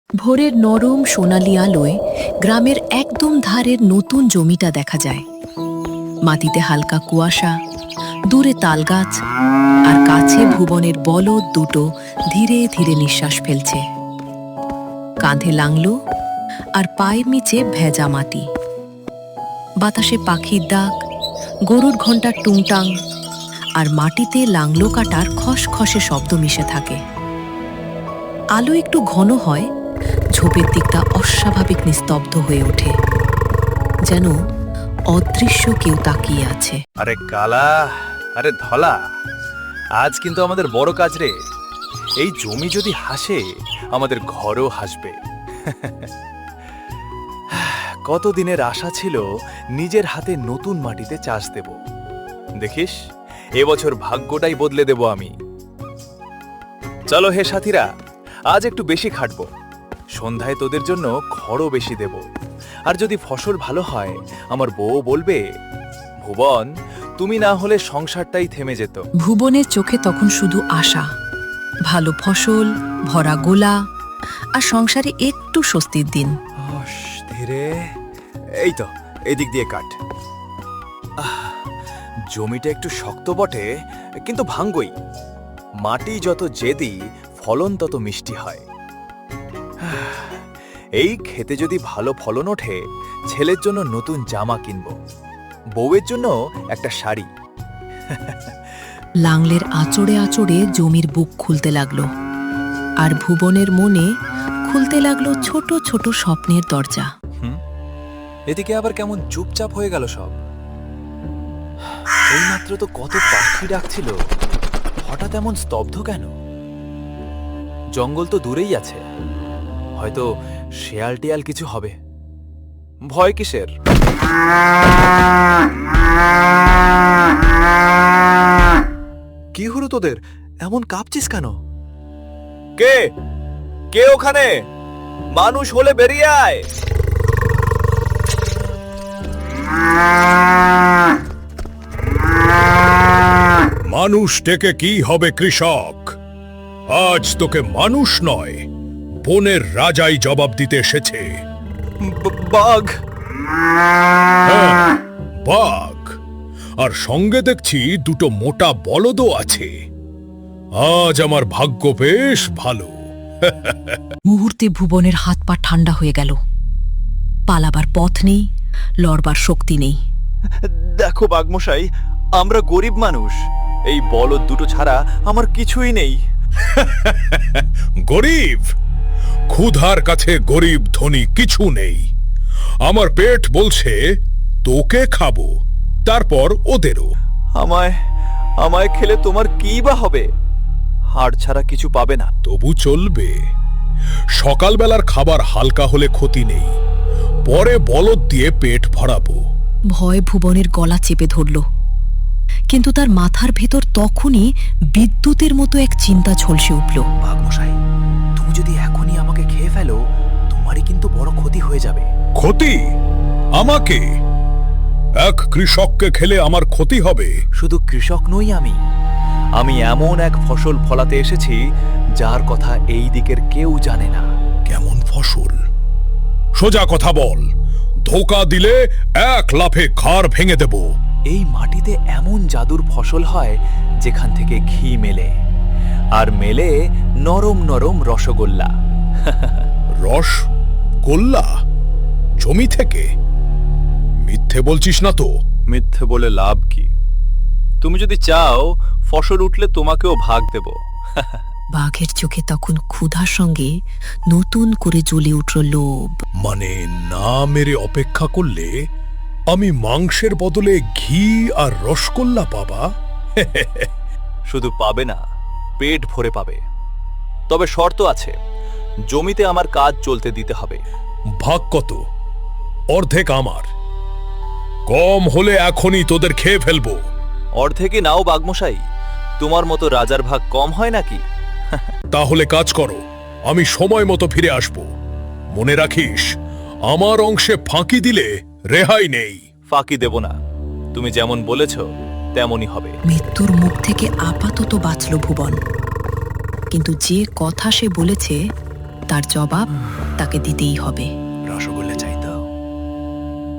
ভোরের নরম সোনালি আলোয় গ্রামের একদম ধারের নতুন জমিটা দেখা যায়। মাটিতে হালকা কুয়াশা, দূরে তালগাছ, আর কাছে ভুবনের বলদ দুটো ধীরে ধীরে নিঃশ্বাস ফেলছে। কাঁধে লাংলো আর পায়ের নিচে ভেজা মাটি। বাতাসে পাখির ডাক, গরুর ঘণ্টার টুংটাং, আর মাটিতে লাংলো কাটার খসখসে শব্দ মিশে থাকে। আলো একটু ঘন হয়, ঝোপের দিকটা অস্বাভাবিক নিস্তব্ধ হয়ে ওঠে, যেন অদৃশ্য কেউ তাকিয়ে আছে। আরে কালা, আরে ধলা, আজ কিন্তু আমাদের বড় কাজ রে। এই জমি যদি হাসে, আমাদের ঘরও হাসবে। কতদিনের আশা ছিল নিজের হাতে নতুন মাটিতে চাষ দেব। দেখিস, এবছর ভাগ্যটাই বদলে দেব আমি। চলো হে সাথীরা, আজ একটু বেশি খাটবো। সন্ধ্যায় তোদের জন্য খড়ও বেশি দেব। আর যদি ফসল ভালো হয়, আমার বউ বলবে, ভুবন, তুমি না হলে সংসারটাই থেমে যেত। ভুবনের চোখে তখন শুধু আশা, ভালো ফসল, ভরা গোলা, আর সংসারে একটু স্বস্তির দিন। ধীরে, এই তো এদিক দিয়ে কাট। জমিটা একটু শক্ত বটে, কিন্তু ভাঙ্গই। মাটি যত জেদি, ফলন তত মিষ্টি হয়। এই খেতে যদি ভালো ফলন ওঠে, ছেলের জন্য নতুন জামা কিনব, বউয়ের জন্য একটা শাড়ি। লাংলের আঁচড়ে আঁচড়ে জমির বুক খুলতে লাগলো, আর ভুবনের মনে খুলতে লাগলো ছোট ছোট স্বপ্নের দরজা। এদিকে আবার কেমন চুপচাপ হয়ে গেল সব। এইমাত্র তো কত পাখি ডাকছিল, হঠাৎ এমন স্তব্ধ কেন? জঙ্গল তো দূরেই আছে, হয়তো শেয়াল টিয়াল কিছু হবে। ভয় কিসের? কি হলো তোদের? এমন কাঁপছিস কেন? কে কে ওখানে? মানুষ হলে বেরিয়ে আয়। মানুষ ডেকে কি হবে কৃষক? আজ তোকে মানুষ নয়, বনের রাজাই জবাব দিতে এসেছে। বাঘ? হ্যাঁ, বাঘ। আর সঙ্গে দেখছি দুটো মোটা বলদও আছে। আজ আমার ভাগ্য বেশ ভালো। মুহূর্তে ভুবনের হাত পা ঠান্ডা হয়ে গেল। পালাবার পথ নেই, লড়বার শক্তি নেই। দেখো বাঘমশাই, আমরা গরিব মানুষ। এই বলদ দুটো ছাড়া আমার কিছুই নেই। গরিব? ক্ষুধার কাছে গরিব ধনী কিছু নেই। আমার পেট বলছে তোকে খাবো, তারপর ওদেরও। আমায় আমায় খেলে তোমার কি বা হবে? হাড় ছাড়া কিছু পাবে না। তবু চলবে। সকালবেলার খাবার হালকা হলে ক্ষতি নেই, পরে বলদ দিয়ে পেট ভরাবো। ভয় ভুবনের গলা চেপে ধরল, কিন্তু তার মাথার ভেতর তখনই বিদ্যুতের মতো এক চিন্তা ঝলসে উঠল। বাঘমশাই, তুমি যদি এখনই আমাকে খেয়ে ফেলো, তোমারই কিন্তু বড় ক্ষতি হয়ে যাবে। ক্ষতি? আমাকে? এক কৃষককে খেলে আমার ক্ষতি হবে? শুধু কৃষক নই আমি। আমি এমন এক ফসল ফলাতে এসেছি যার কথা এই দিকের কেউ জানে না। কেমন ফসল? সোজা কথা বল, ধোকা দিলে এক লাফে ঘাড় ভেঙে দেব। এই মাটিতে এমন জাদুর ফসল হয় যেখান থেকে ঘি মেলে, আর মেলে নরম নরম রসগোল্লা। রস গোল্লা? জমি থেকে? মিথ্যে বলছিস না তো? মিথ্যে বলে লাভ কি? তুমি যদি চাও, ফসল উঠলে তোমাকেও ভাগ দেব। বাঘের চোখে তখন ক্ষুধার সঙ্গে নতুন করে জ্বলে উঠল লোভ। মানে না মেরে অপেক্ষা করলে আমি মাংসের বদলে ঘি আর রসগোল্লা পাবা? শুধু পাবে না, পেট ভরে পাবে। তবে শর্ত আছে, জমিতে আমার কাজ চলতে দিতে হবে। ভাগ কত? অর্ধেক আমার। কম হলে এখনই তোদের খেয়ে ফেলবো। অর্ধেকই নাও বাঘমশাই, তোমার মতো রাজার ভাগ কম হয় নাকি? তাহলে কাজ করো, আমি সময় মতো ফিরে আসব। মনে রাখিস, আমার অংশে ফাঁকি দিলে রেহাই নেই। ফাঁকি দেব না, তুমি যেমন বলেছ তেমনই হবে। মৃত্যুর মুখ থেকে আপাতত বাঁচল ভুবন, কিন্তু যে কথা সে বলেছে তার জবাব তাকে দিতেই হবে। রসগোল্লা চাই তো?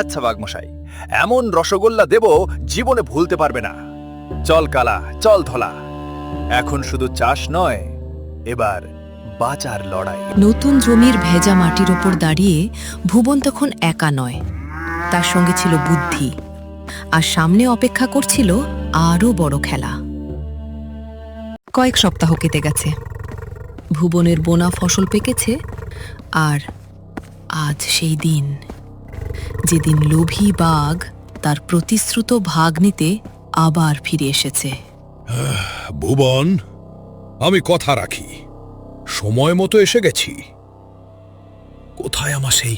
আচ্ছা বাঘমশাই, এমন রসগোল্লা দেব জীবনে ভুলতে পারবে না। চল কালা, চল ধলা, এখন শুধু চাষ নয়, এবার বাঁচার লড়াই। নতুন জমির ভেজা মাটির ওপর দাঁড়িয়ে ভুবন তখন একা নয়, তার সঙ্গে ছিল বুদ্ধি, আর সামনে অপেক্ষা করছিল আরও বড় খেলা। কয়েক সপ্তাহ কেটে গেছে, ভুবনের বোনা ফসল পেকেছে, আর আজ সেই দিন, যেদিন লোভী বাঘ তার প্রতিশ্রুত ভাগ নিতে আবার ফিরে এসেছে। ভুবন, আমি কথা রাখি, সময় মতো এসে গেছি। কোথায় আমার সেই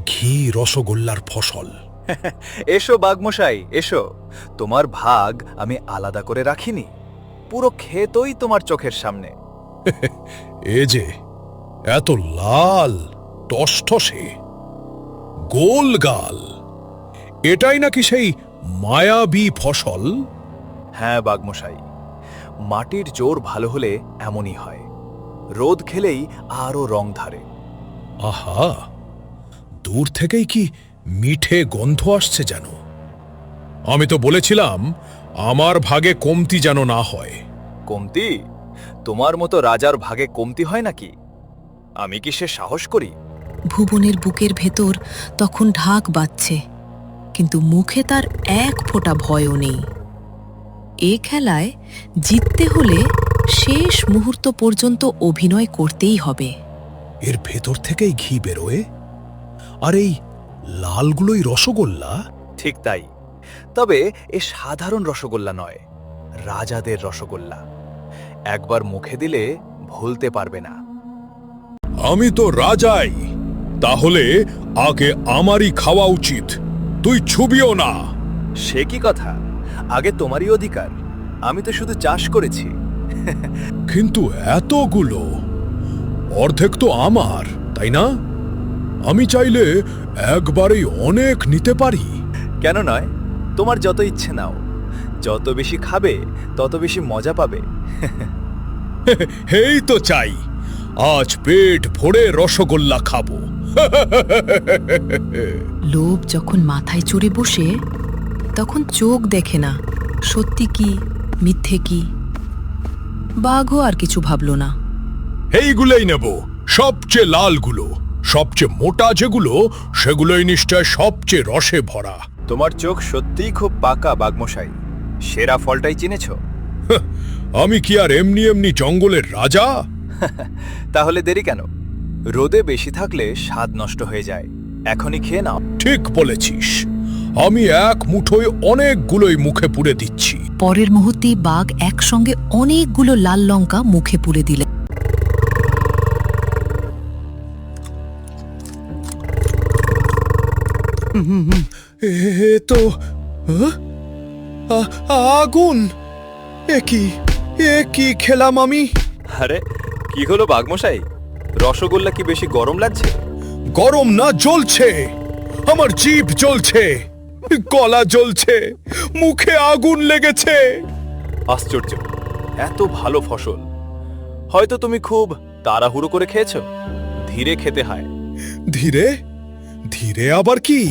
ঘি রসগোল্লার ফসল? এসো বাঘমশাই, এসো। তোমার ভাগ আমি আলাদা করে রাখিনি, পুরো ক্ষেতই তোমার চোখের সামনে। এ যে এত লাল টসটসে গোল গাল, এটাই নাকি সেই মায়াবী ফসল? হ্যাঁ বাঘমশাই, মাটির জোর ভালো হলে এমনই হয়, রোদ খেলেই আরো রং ধারে। আহা, দূর থেকেই কি মিঠে গন্ধ আসছে যেন। আমি তো বলেছিলাম আমার ভাগে কমতি যেন না হয়। কমতি? তোমার মতো রাজার ভাগে কমতি হয় নাকি? আমি কি সে সাহস করি? ভুবনের বুকের ভেতর তখন ঢাক বাজছে, কিন্তু মুখে তার এক ফোঁটা ভয়ও নেই। এ খেলায় জিততে হলে শেষ মুহূর্ত পর্যন্ত অভিনয় করতেই হবে। এর ভেতর থেকেই ঘি বেরোয়, আর এই লালগুলোই রসগোল্লা। ঠিক তাই, তবে এ সাধারণ রসগোল্লা নয়, রাজাদের রসগোল্লা। একবার মুখে দিলে ভুলতে পারবে না। আমি তো রাজাই, তাহলে আগে আমারই খাওয়া উচিত, তুই ছুবিও না। সে কি কথা, আগে তোমারই অধিকার, আমি তো শুধু চাষ করেছি। কিন্তু এতগুলো, অর্ধেক তো আমার, তাই না? আমি চাইলে একবারেই অনেক নিতে পারি। কেন নয়, তোমার যত ইচ্ছে নাও, যত বেশি খাবে তত বেশি মজা পাবে। এই তো চাই, আজ পেট ভরে রসগোল্লা খাবো। লোভ যখন মাথায় চড়ে বসে, তখন চোখ দেখে না সত্যি কি মিথ্যে কি। বাঘও আর কিছু ভাবল না। এইগুলোই নেব, সবচেয়ে লালগুলো, সবচেয়ে মোটা যেগুলো, সেগুলোই নিশ্চয় সবচেয়ে রসে ভরা। তোমার চোখ সত্যিই খুব পাকা বাঘমশাই, সেরা ফলটাই চিনেছ। আমি কি আর এমনি এমনি জঙ্গলের রাজা? তাহলে দেরি কেন? রোদে বেশি থাকলে স্বাদ নষ্ট হয়ে যায়, এখনই খেয়ে নাও। ঠিক বলেছিস, আমি এক মুঠোয় অনেকগুলোই মুখে পুরে দিচ্ছি। পরের মুহূর্তেই বাঘ একসঙ্গে অনেকগুলো লাল লঙ্কা মুখে পুরে দিল। এ তো আগুন! এ কি খেলাম আমি? আরে কি হলো বাঘমশাই, রসগোল্লা কি বেশি গরম লাগছে? গরম না, জ্বলছে, আমার জিভ জ্বলছে, গলা জ্বলছে, মুখে আগুন লেগেছে। আশ্চর্য, এত ভালো ফসল, হয়তো তুমি খুব তাড়াহুড়ো করে খেয়েছো। ধীরে খেতে হয়। ধীরে ধীরে আবার কি?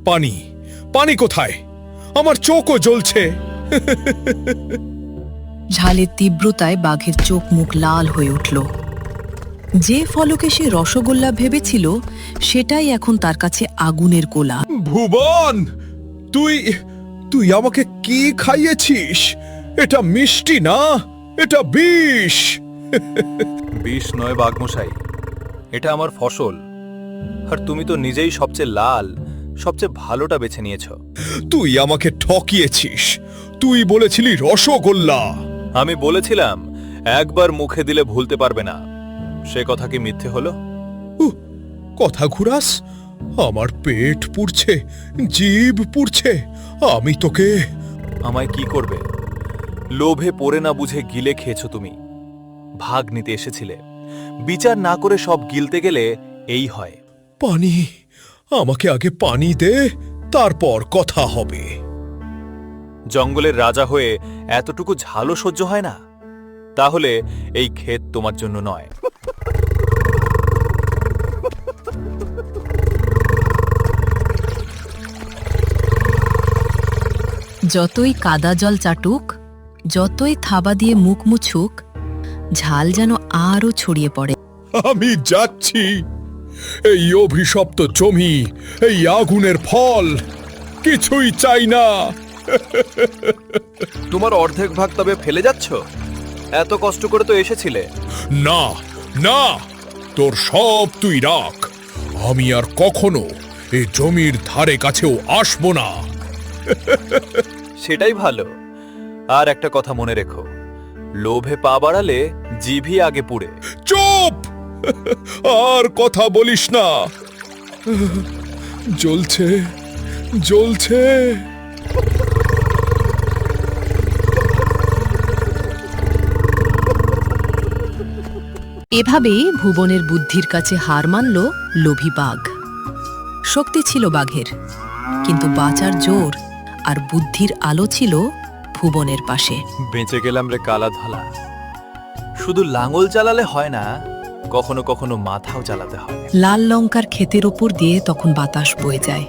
পানি পানি কোথায়? আমার চোখও জ্বলছে। ঝালের তীব্রতায় বাঘের চোখ মুখ লাল হয়ে উঠল। যে ফলকে সে রসগোল্লা ভেবেছিল, সেটাই এখন তার কাছে আগুনের গোলা। ভুবন, তুই তুই আমাকে কি খাইয়েছিস? এটা মিষ্টি না, এটা বিষ। বিষ নয় বাঘমশাই, এটা আমার ফসল, আর তুমি তো নিজেই সবচেয়ে লাল, সবচেয়ে ভালোটা বেছে নিয়েছো। তুই আমাকে ঠকিয়েছিস, তুই বলেছিলি রসগোল্লা। আমি বলেছিলাম একবার মুখে দিলে ভুলতে পারবে না, সে কথা কি মিথ্যে হলো? কথা ঘুরাস, আমার পেট পুড়ছে, জিভ পুড়ছে, আমি তোকে। আমায় কি করবে? লোভে পড়ে না বুঝে গিলে খেয়েছো তুমি। ভাগ নিতে এসেছিলে, বিচার না করে সব গিলতে গেলে এই হয়। পানি, আমাকে আগে পানি দে, তারপর কথা হবে। জঙ্গলের রাজা হয়ে এতটুকু ঝালও সহ্য হয় না? তাহলে এই ক্ষেত তোমার জন্য নয়। যতই কাদা জল চাটুক, যতই থাবা দিয়ে মুখ মুছুক, ঝাল যেন আরও ছড়িয়ে পড়ে। আমি যাচ্ছি। এই অভিশপ্ত জমি, এই আগুনের ফল কিছুই চাই না। তোমার অর্ধেক ভাগ তবে ফেলে যাচ্ছ? এত কষ্ট করে তো এসেছিলে। না না, তোর সব তুই রাখ। আমি আর কখনো এই জমির ধারে কাছেও আসবো না। সেটাই ভালো। আর একটা কথা মনে রেখো, লোভে পা বাড়ালে জিভই আগে পুড়ে। চুপ! আর কথা বলিস না। জ্বলছে জ্বলছে। এভাবেই ভুবনের বুদ্ধির কাছে হার মানল লোভী বাঘ। শক্তি ছিল বাঘের, কিন্তু বাঁচার জোর আর বুদ্ধির আলো ছিল ভুবনের পাশে। বেঁচে গেলাম রে কালা ধলা। শুধু লাঙল চালালে হয় না, কখনো কখনো মাথাও চালাতে হয়। লাল লঙ্কার ক্ষেতের ওপর দিয়ে তখন বাতাস বয়ে যায়।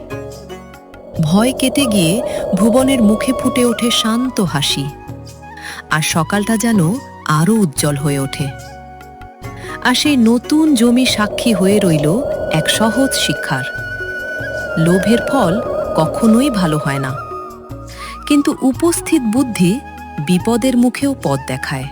ভয় কেটে গিয়ে ভুবনের মুখে ফুটে ওঠে শান্ত হাসি। আর সকালটা যেন আরো উজ্জ্বল হয়ে ওঠে। আর সেই নতুন জমি সাক্ষী হয়ে রইল এক সহজ শিক্ষার। লোভের ফল কখনোই ভালো হয় না, কিন্তু উপস্থিত বুদ্ধি বিপদের মুখেও পথ দেখায়।